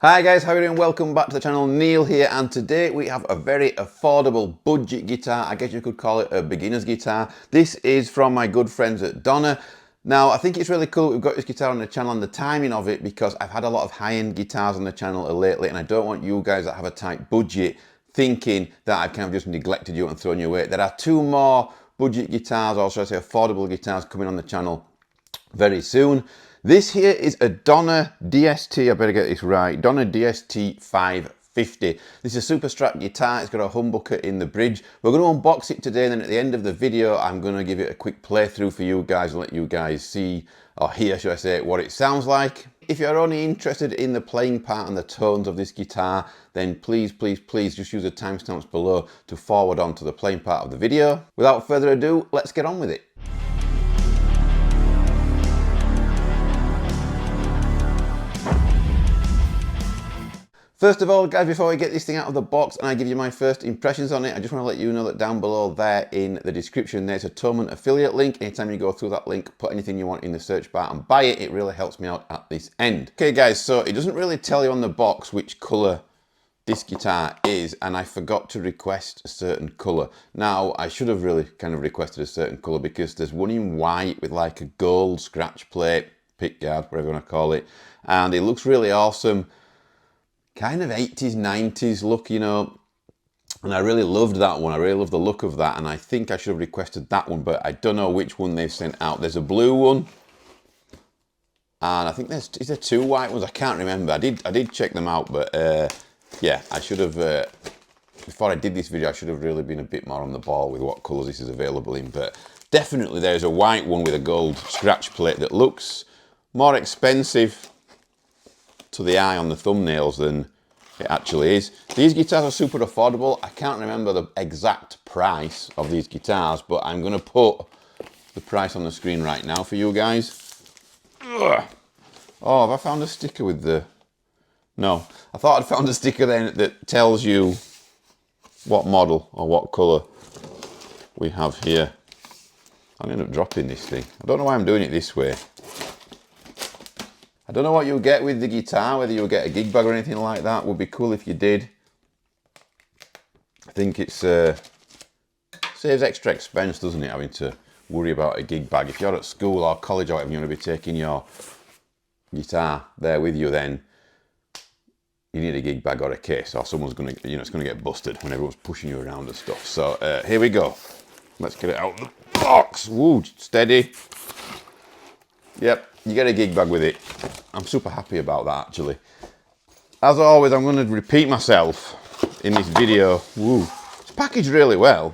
Hi guys, how are you doing? Welcome back to the channel. Neil here, and today we have a very affordable budget guitar. I guess you could call it a beginner's guitar. This is from my good friends at Donner. Now, I think it's really cool we've got this guitar on the channel and the timing of it, because I've had a lot of high-end guitars on the channel lately, and I don't want you guys that have a tight budget thinking that I've kind of just neglected you and thrown you away. There are two more budget guitars, or should I say affordable guitars, coming on the channel very soon. This here is a Donner DST, I better get this right, Donner DST 550. This is a super strap guitar. It's got a humbucker in the bridge. We're going to unbox it today, and then at the end of the video I'm going to give it a quick playthrough for you guys and let you guys see, or hear should I say, what it sounds like. If you're only interested in the playing part and the tones of this guitar, then please just use the timestamps below to forward on to the playing part of the video. Without further ado, let's get on with it. First of all, guys, before we get this thing out of the box and I give you my first impressions on it, I just want to let you know that down below there in the description, there's a Thomann affiliate link. Anytime you go through that link, put anything you want in the search bar and buy it. It really helps me out at this end. Okay, guys, so it doesn't really tell you on the box which colour this guitar is, and I forgot to request a certain colour. Now, I should have really kind of requested a certain colour, because there's one in white with like a gold scratch plate, pickguard, whatever you want to call it, and it looks really awesome. Kind of 80s, 90s look, you know, and I really loved that one. I really love the look of that, and I think I should have requested that one, but I don't know which one they've sent out. There's a blue one, and I think is there two white ones? I can't remember. I did check them out, but yeah, I should have, before I did this video, I should have really been a bit more on the ball with what colours this is available in, but definitely there's a white one with a gold scratch plate that looks more expensive to the eye on the thumbnails than it actually is. These guitars are super affordable. I can't remember the exact price of these guitars, but I'm going to put the price on the screen right now for you guys. Ugh. Oh, have I found a sticker with the... No, I thought I'd found a sticker then that tells you what model or what colour we have here. I'll end up dropping this thing. I don't know why I'm doing it this way. I don't know what you'll get with the guitar, whether you'll get a gig bag or anything like that. Would be cool if you did. I think it's saves extra expense, doesn't it, having to worry about a gig bag. If you're at school or college or whatever, you're going to be taking your guitar there with you, then you need a gig bag or a case, or someone's going to, you know, it's going to get busted when everyone's pushing you around and stuff. So here we go. Let's get it out of the box. Woo, steady. Yep. You get a gig bag with it. I'm super happy about that, actually. As always, I'm going to repeat myself in this video. Woo. It's packaged really well.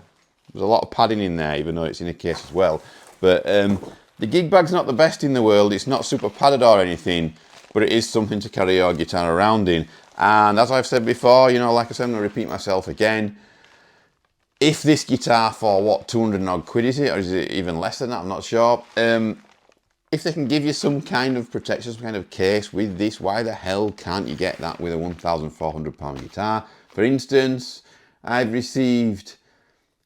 There's a lot of padding in there, even though it's in a case as well. But the gig bag's not the best in the world. It's not super padded or anything, but it is something to carry your guitar around in. And as I've said before, you know, like I said, I'm going to repeat myself again. If this guitar for, what, 200 and odd quid is it? Or is it even less than that? I'm not sure. If they can give you some kind of protection, some kind of case with this, why the hell can't you get that with a £1,400 guitar? For instance, I've received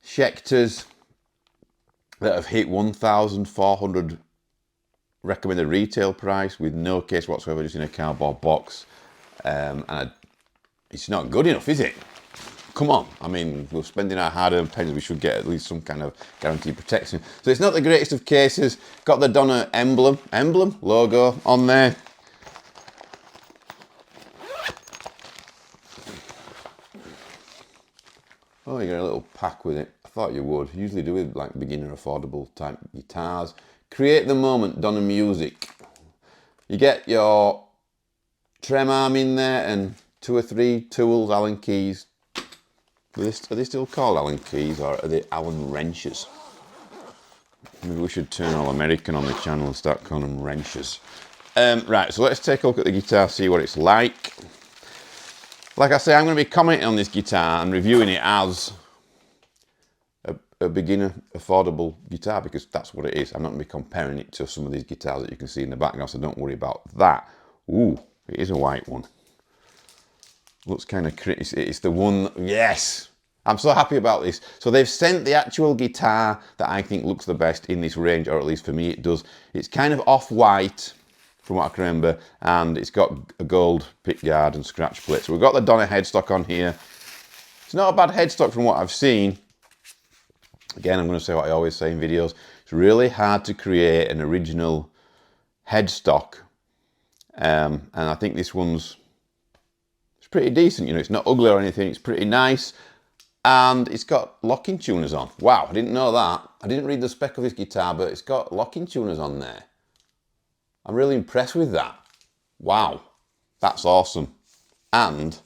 Schecters that have hit £1,400 recommended retail price with no case whatsoever, just in a cardboard box. It's not good enough, is it? Come on, I mean, we're spending our hard-earned pennies, we should get at least some kind of guaranteed protection. So it's not the greatest of cases. Got the Donner logo on there. Oh, you get a little pack with it. I thought you would. Usually do with like beginner affordable type guitars. Create the moment, Donner Music. You get your trem arm in there and 2 or 3 tools, Allen keys. Are they still called Allen keys, or are they Allen wrenches? Maybe we should turn all American on the channel and start calling them wrenches. Right, so let's take a look at the guitar, see what it's like. Like I say, I'm going to be commenting on this guitar and reviewing it as a beginner affordable guitar, because that's what it is. I'm not going to be comparing it to some of these guitars that you can see in the background, so don't worry about that. Ooh, it is a white one. Looks kind of pretty. It's the one, yes! I'm so happy about this. So they've sent the actual guitar that I think looks the best in this range, or at least for me it does. It's kind of off-white. from what I can remember, and it's got a gold pick guard and scratch plate. So we've got the Donner headstock on here. It's not a bad headstock from what I've seen. Again, I'm going to say what I always say in videos. It's really hard to create an original headstock, and I think this one's pretty decent. You know, it's not ugly or anything. It's pretty nice, and it's got locking tuners on. Wow, I didn't know that. I didn't read the spec of this guitar, but it's got locking tuners on there. I'm really impressed with that. Wow, that's awesome. And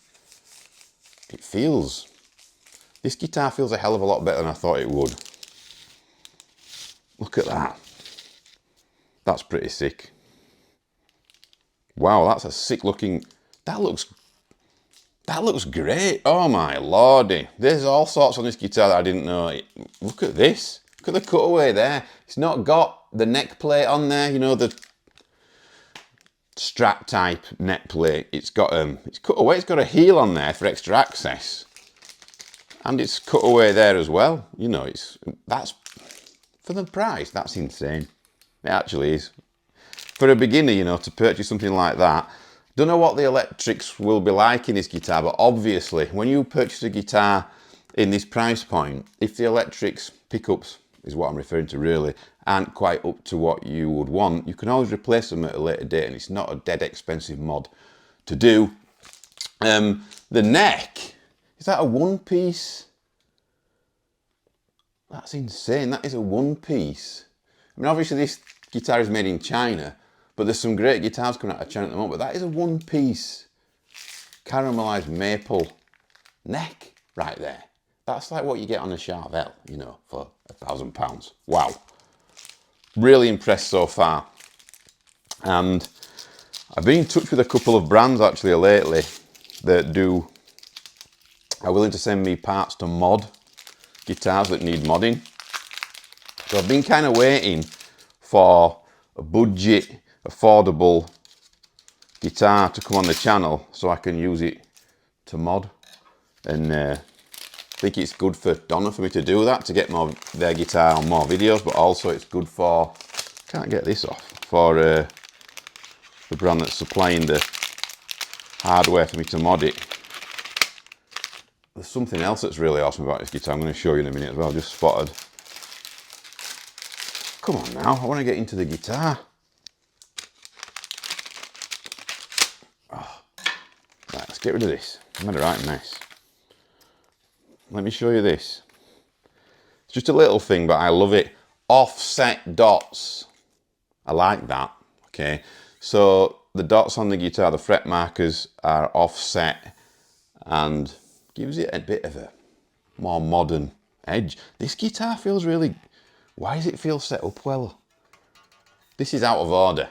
this guitar feels a hell of a lot better than I thought it would. Look at that. That's pretty sick. Wow, that's a sick looking, that looks great. Oh my lordy. There's all sorts on this guitar that I didn't know. Look at this. Look at the cutaway there. It's not got the neck plate on there, you know, the strap type neck plate. It's got it's cut away. It's got a heel on there for extra access, and it's cut away there as well. You know, that's for the price. That's insane. It actually is. For a beginner, you know, to purchase something like that. Don't know what the electrics will be like in this guitar, but obviously when you purchase a guitar in this price point, if the electrics pickups is what I'm referring to really, aren't quite up to what you would want, you can always replace them at a later date, and it's not a dead expensive mod to do. The neck, is that a one piece? That's insane. That is a one piece. I mean, obviously this guitar is made in China, but there's some great guitars coming out of China at the moment, but that is a one piece caramelized maple neck right there. That's like what you get on a Charvel, you know, for £1,000. Wow. Really impressed so far. And I've been in touch with a couple of brands actually lately that are willing to send me parts to mod guitars that need modding. So I've been kind of waiting for a budget, affordable guitar to come on the channel so I can use it to mod. And I think it's good for Donner for me to do that, to get their guitar on more videos, but also it's good for, can't get this off, for the brand that's supplying the hardware for me to mod it. There's something else that's really awesome about this guitar I'm going to show you in a minute as well, just spotted. Come on now, I want to get into the guitar. Oh. Right, let's get rid of this. I made a right mess. Let me show you this. It's just a little thing, but I love it. Offset dots. I like that, okay? So the dots on the guitar, the fret markers are offset and gives it a bit of a more modern edge. This guitar feels really, why does it feel set up well? This is out of order.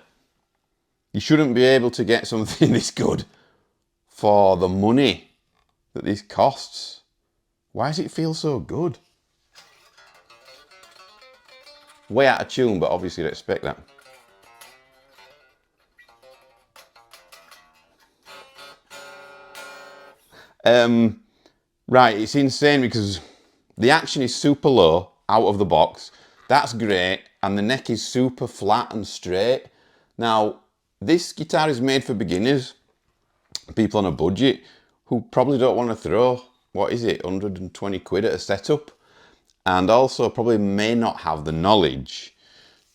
You shouldn't be able to get something this good for the money that this costs. Why does it feel so good? Way out of tune, but obviously you'd expect that. Right, it's insane because the action is super low out of the box. That's great, and the neck is super flat and straight. Now, this guitar is made for beginners, people on a budget who probably don't want to throw, what is it, 120 quid at a setup, and also probably may not have the knowledge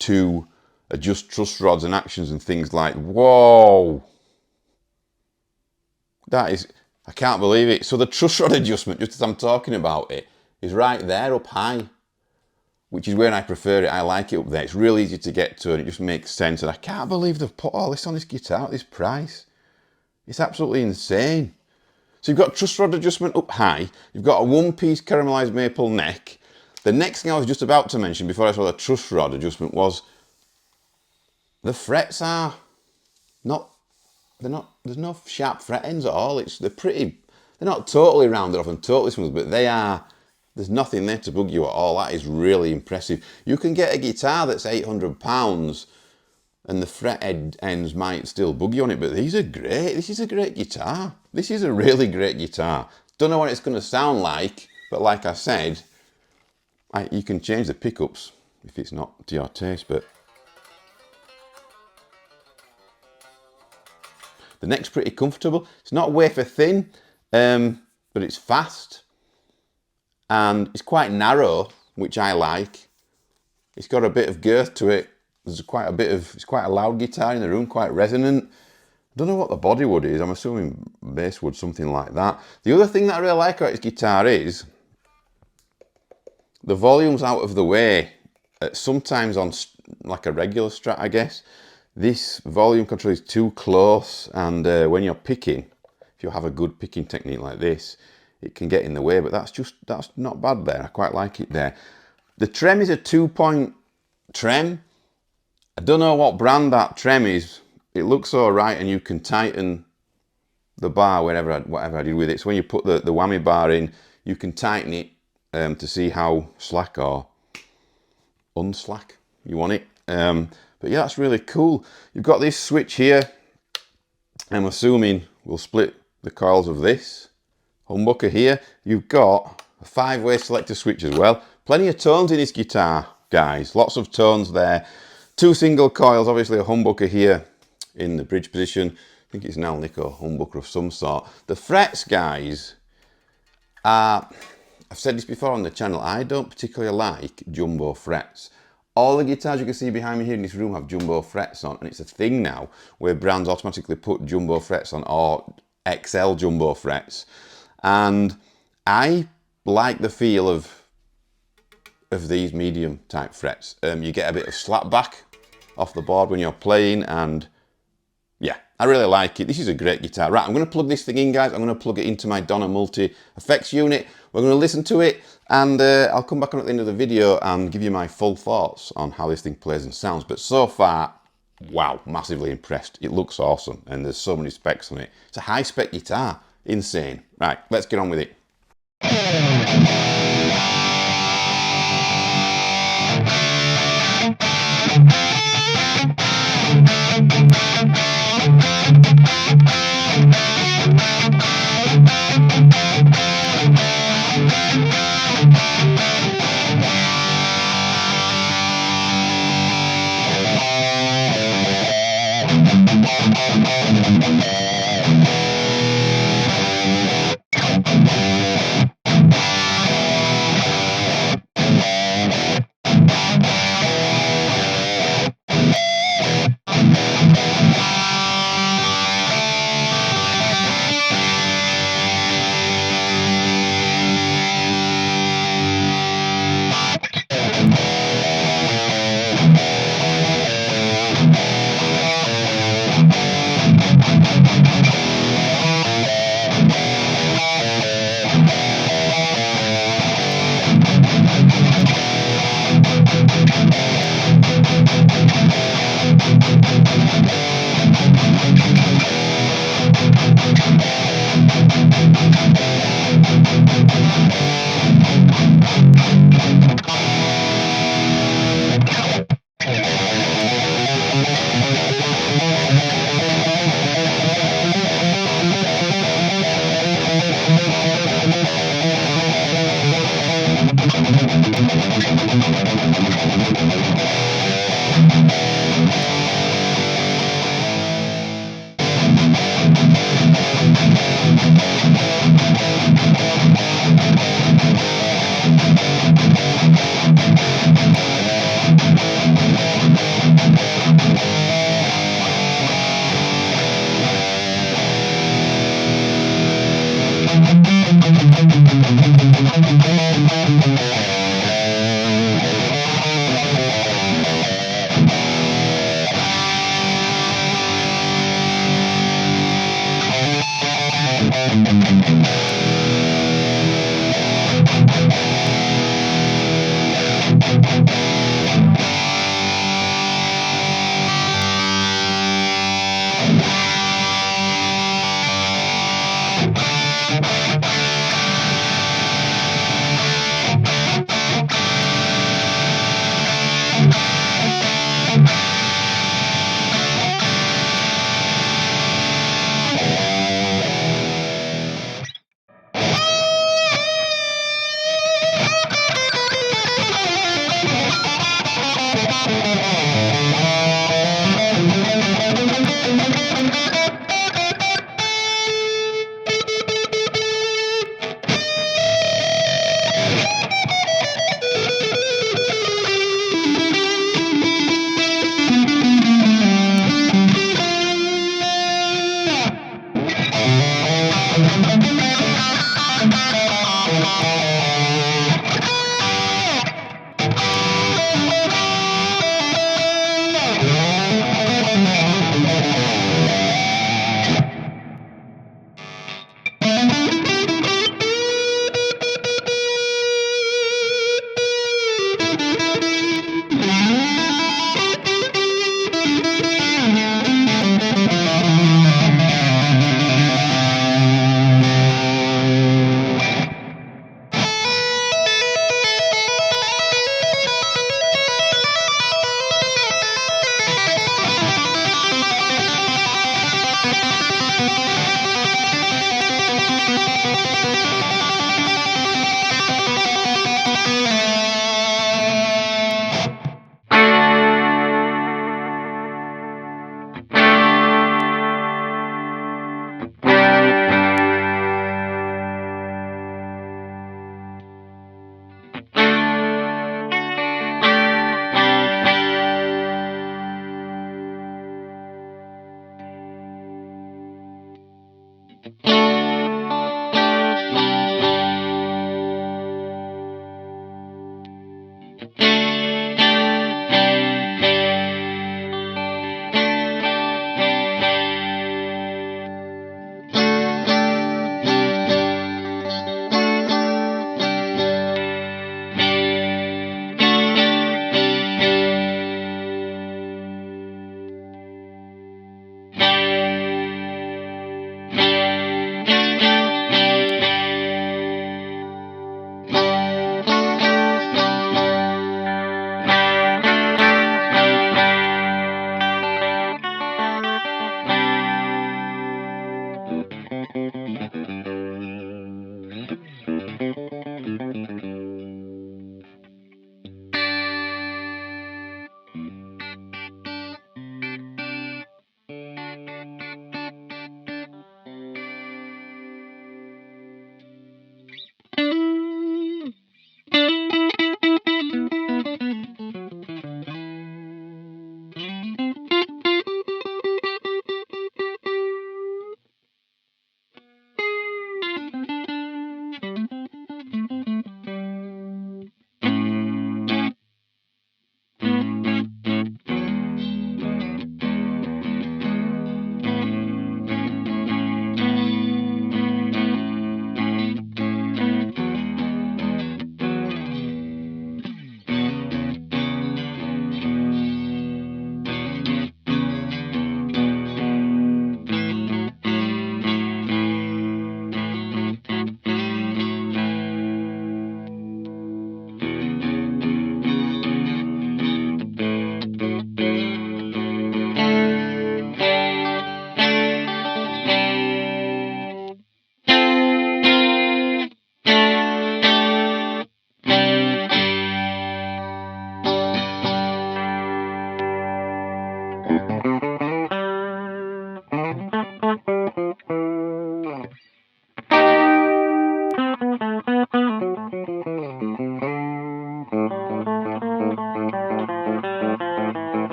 to adjust truss rods and actions and things like, whoa, that is, I can't believe it. So the truss rod adjustment, just as I'm talking about it, is right there up high, which is where I prefer it. I like it up there. It's really easy to get to and it just makes sense. And I can't believe they've put all this on this guitar at this price. It's absolutely insane. So you've got truss rod adjustment up high. You've got a one-piece caramelized maple neck. The next thing I was just about to mention before I saw the truss rod adjustment was the frets are not, there's no sharp fret ends at all. They're not totally rounded off and totally smooth, but there's nothing there to bug you at all. That is really impressive. You can get a guitar that's £800 and the fret ends might still bug you on it, but these are great. This is a great guitar. This is a really great guitar. Don't know what it's going to sound like, but like I said, you can change the pickups if it's not to your taste, but The neck's pretty comfortable. It's not wafer thin, but it's fast. And it's quite narrow, which I like. It's got a bit of girth to it. There's quite a bit of, it's quite a loud guitar in the room, quite resonant. I don't know what the bodywood is. I'm assuming basswood, something like that. The other thing that I really like about this guitar is the volume's out of the way. Sometimes on like a regular Strat, I guess, this volume control is too close, and when you're picking, if you have a good picking technique like this, it can get in the way, but that's not bad there. I quite like it there. The trem is a 2-point trem. I don't know what brand that trem is. It looks all right, and you can tighten the bar whatever I did with it. So when you put the whammy bar in, you can tighten it to see how slack or unslack you want it. But yeah, that's really cool. You've got this switch here. I'm assuming we'll split the coils of this humbucker here. You've got a 5-way selector switch as well. Plenty of tones in this guitar, guys. Lots of tones there. 2 single coils, obviously a humbucker here in the bridge position. I think it's an Alnick or humbucker of some sort. The frets, guys, are, I've said this before on the channel, I don't particularly like jumbo frets. All the guitars you can see behind me here in this room have jumbo frets on, and it's a thing now where brands automatically put jumbo frets on, or XL jumbo frets. And I like the feel of these medium type frets. You get a bit of slap back off the board when you're playing, and yeah, I really like it. This is a great guitar. Right, I'm going to plug this thing in, guys. I'm going to plug it into my Donner Multi effects unit. We're going to listen to it, and I'll come back on at the end of the video and give you my full thoughts on how this thing plays and sounds. But so far, wow, massively impressed. It looks awesome, and there's so many specs on it. It's a high spec guitar. Insane. Right, let's get on with it.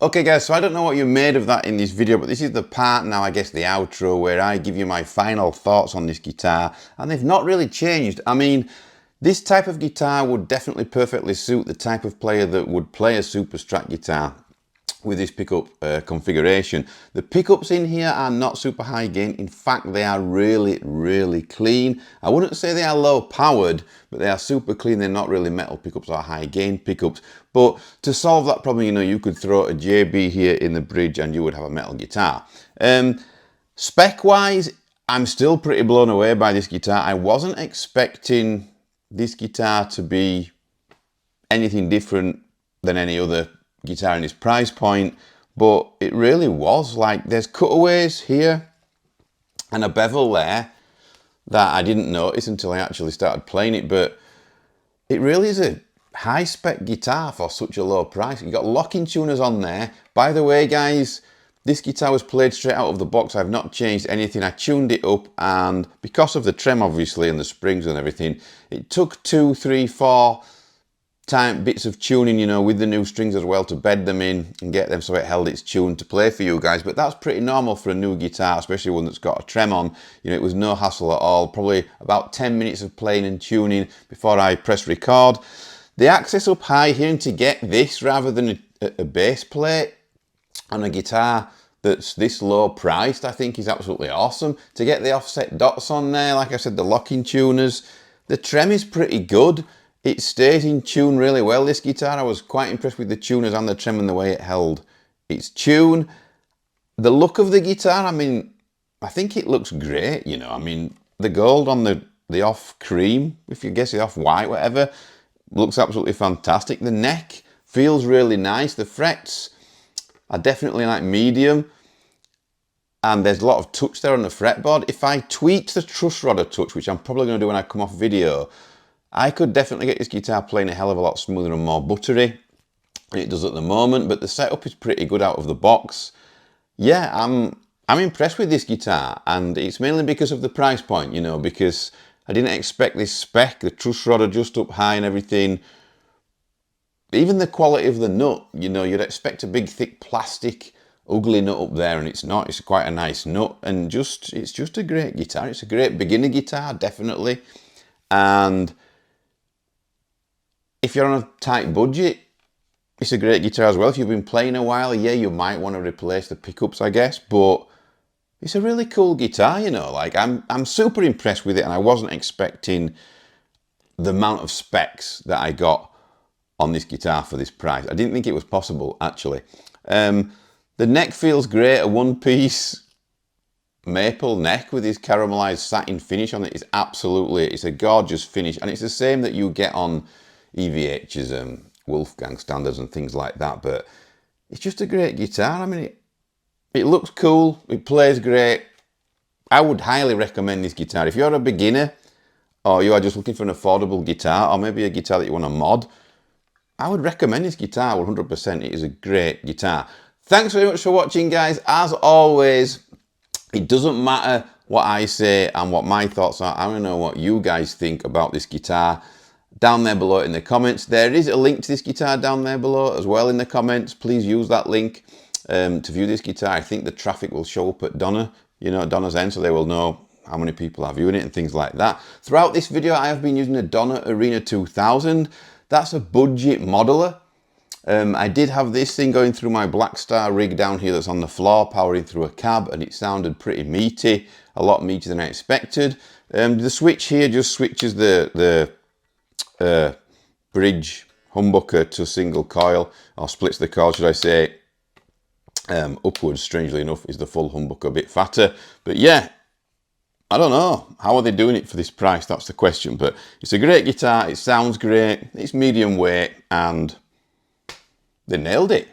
Okay guys, so I don't know what you made of that in this video, but this is the part now, I guess the outro, where I give you my final thoughts on this guitar, and they've not really changed. I mean, this type of guitar would definitely perfectly suit the type of player that would play a super strat guitar with this pickup configuration. The pickups in here are not super high gain. In fact, they are really clean. I wouldn't say they are low powered, but they are super clean. They're not really metal pickups or high gain pickups. But to solve that problem, you know, you could throw a JB here in the bridge and you would have a metal guitar. Spec wise, I'm still pretty blown away by this guitar. I wasn't expecting this guitar to be anything different than any other guitar in this price point, but it really was. Like, there's cutaways here and a bevel there that I didn't notice until I actually started playing it, but it really is a high spec guitar for such a low price. You've got locking tuners on there. By the way, guys, this guitar was played straight out of the box. I've not changed anything. I tuned it up, and because of the trem obviously and the springs and everything, it took 2, 3, 4 bits of tuning, you know, with the new strings as well, to bed them in and get them so it held its tune to play for you guys. But that's pretty normal for a new guitar, especially one that's got a trem on. You know, it was no hassle at all. Probably about 10 minutes of playing and tuning before I press record. The access up high here, and to get this rather than a bass plate on a guitar that's this low priced, I think is absolutely awesome. To get the offset dots on there, like I said, the locking tuners, the trem is pretty good. It stays in tune really well, this guitar. I was quite impressed with the tuners and the trem and the way it held its tune. The look of the guitar, I mean, I think it looks great, you know. I mean, the gold on the off cream, if you guess it, off white, whatever, looks absolutely fantastic. The neck feels really nice. The frets are definitely like medium, and there's a lot of touch there on the fretboard. If I tweaked the truss rod a touch, which I'm probably going to do when I come off video, I could definitely get this guitar playing a hell of a lot smoother and more buttery than it does at the moment, but the setup is pretty good out of the box. Yeah, I'm impressed with this guitar, and it's mainly because of the price point, you know, because I didn't expect this spec, the truss rod just up high and everything. Even the quality of the nut, you know, you'd expect a big, thick, plastic, ugly nut up there, and it's not. It's quite a nice nut, and it's just a great guitar. It's a great beginner guitar, definitely. And if you're on a tight budget, it's a great guitar as well. If you've been playing a while, yeah, you might want to replace the pickups, I guess, but it's a really cool guitar, you know. Like, I'm super impressed with it, and I wasn't expecting the amount of specs that I got on this guitar for this price. I didn't think it was possible, actually. The neck feels great. A one-piece maple neck with this caramelized satin finish on it is absolutely, it's a gorgeous finish, and it's the same that you get on EVH's Wolfgang standards and things like that. But it's just a great guitar. I mean, it looks cool, it plays great. I would highly recommend this guitar if you're a beginner, or you are just looking for an affordable guitar, or maybe a guitar that you want to mod. I would recommend this guitar 100%. It is a great guitar. Thanks very much for watching, guys. As always, it doesn't matter what I say and what my thoughts are. I want to know what you guys think about this guitar down there below in the comments. There is a link to this guitar down there below as well in the comments. Please use that link to view this guitar. I think the traffic will show up at Donner, you know, at Donner's end, so they will know how many people are viewing it and things like that. Throughout this video, I have been using a Donner Arena 2000. That's a budget modeler. I did have this thing going through my Black Star rig down here that's on the floor, powering through a cab, and it sounded pretty meaty, a lot meatier than I expected. The switch here just switches the bridge humbucker to single coil, or splits the coil, should I say, upwards. Strangely enough, is the full humbucker a bit fatter. But yeah, I don't know, how are they doing it for this price? That's the question. But it's a great guitar, it sounds great, it's medium weight, and they nailed it.